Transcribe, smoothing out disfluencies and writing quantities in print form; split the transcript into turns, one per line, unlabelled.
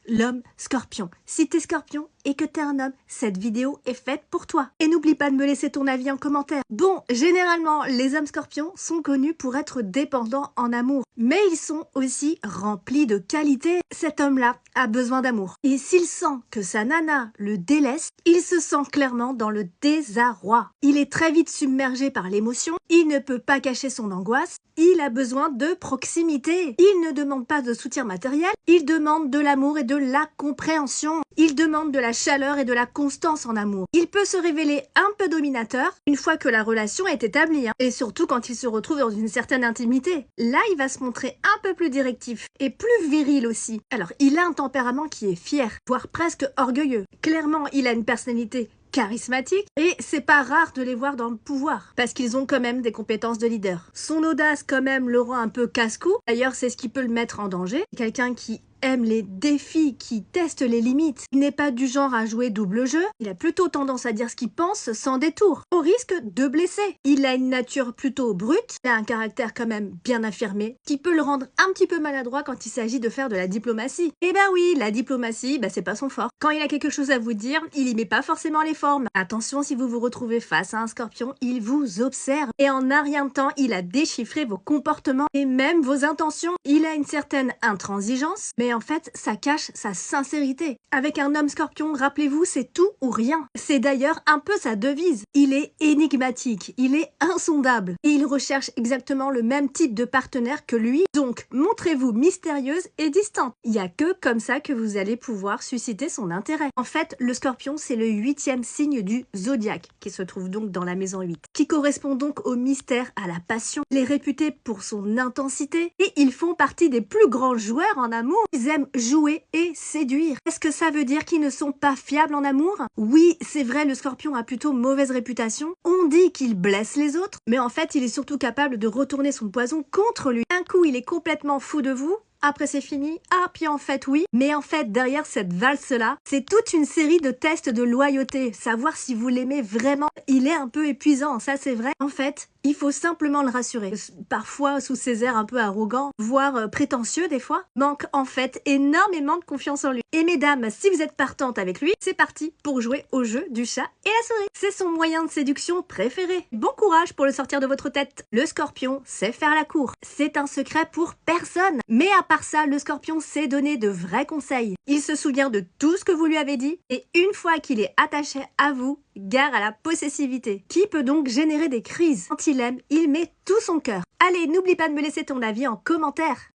l'homme scorpion. Si t'es scorpion et que t'es un homme, cette vidéo est faite pour toi. Et n'oublie pas de me laisser ton avis en commentaire. Bon, généralement, les hommes scorpions sont connus pour être dépendants en amour. Mais ils sont aussi remplis de qualités. Cet homme-là a besoin d'amour. Et s'il sent que sa nana le délaisse, il se sent clairement dans le désarroi. Il est très vite submergé par l'émotion, il ne peut pas cacher son angoisse, il a besoin de proximité. Il ne demande pas de soutien matériel, il demande de l'amour et de la compréhension. Il demande de la chaleur et de la constance en amour. Il peut se révéler un peu dominateur une fois que la relation est établie, et surtout quand il se retrouve dans une certaine intimité. Là, il va se montrer un peu plus directif et plus viril aussi. Alors, il a un tempérament qui est fier, voire presque orgueilleux. Clairement, il a une personnalité charismatique et c'est pas rare de les voir dans le pouvoir parce qu'ils ont quand même des compétences de leader. Son audace quand même le rend un peu casse-cou. D'ailleurs, c'est ce qui peut le mettre en danger. Quelqu'un qui aime les défis, qui teste les limites. Il n'est pas du genre à jouer double jeu. Il a plutôt tendance à dire ce qu'il pense sans détour, au risque de blesser. Il a une nature plutôt brute, il a un caractère quand même bien affirmé, qui peut le rendre un petit peu maladroit quand il s'agit de faire de la diplomatie. Et ben oui, la diplomatie, c'est pas son fort. Quand il a quelque chose à vous dire, il y met pas forcément les formes. Attention, si vous vous retrouvez face à un scorpion, il vous observe. Et en un rien de temps, il a déchiffré vos comportements et même vos intentions. Il a une certaine intransigeance, mais en fait, ça cache sa sincérité. Avec un homme scorpion, rappelez-vous, c'est tout ou rien. C'est d'ailleurs un peu sa devise. Il est énigmatique, il est insondable. Et il recherche exactement le même type de partenaire que lui. Donc, montrez-vous mystérieuse et distante. Il n'y a que comme ça que vous allez pouvoir susciter son intérêt. En fait, le scorpion, c'est le 8e signe du zodiaque, qui se trouve donc dans la maison 8, qui correspond donc au mystère, à la passion. Il est réputé pour son intensité et ils font partie des plus grands joueurs en amour. Ils aiment jouer et séduire. Est-ce que ça veut dire qu'ils ne sont pas fiables en amour? Oui, c'est vrai, le scorpion a plutôt mauvaise réputation. On dit qu'il blesse les autres, mais en fait, il est surtout capable de retourner son poison contre lui. Un coup, il est complètement fou de vous. Après c'est fini, puis en fait oui, mais en fait derrière cette valse-là, c'est toute une série de tests de loyauté, savoir si vous l'aimez vraiment. Il est un peu épuisant, ça c'est vrai. En fait, il faut simplement le rassurer. Parfois, sous ses airs un peu arrogants, voire prétentieux des fois, manque en fait énormément de confiance en lui. Et mesdames, si vous êtes partante avec lui, c'est parti pour jouer au jeu du chat et la souris. C'est son moyen de séduction préféré. Bon courage pour le sortir de votre tête. Le scorpion sait faire la cour. C'est un secret pour personne. Mais à part ça, le scorpion sait donner de vrais conseils. Il se souvient de tout ce que vous lui avez dit et une fois qu'il est attaché à vous, gare à la possessivité, qui peut donc générer des crises. Quand il aime, il met tout son cœur. Allez, n'oublie pas de me laisser ton avis en commentaire.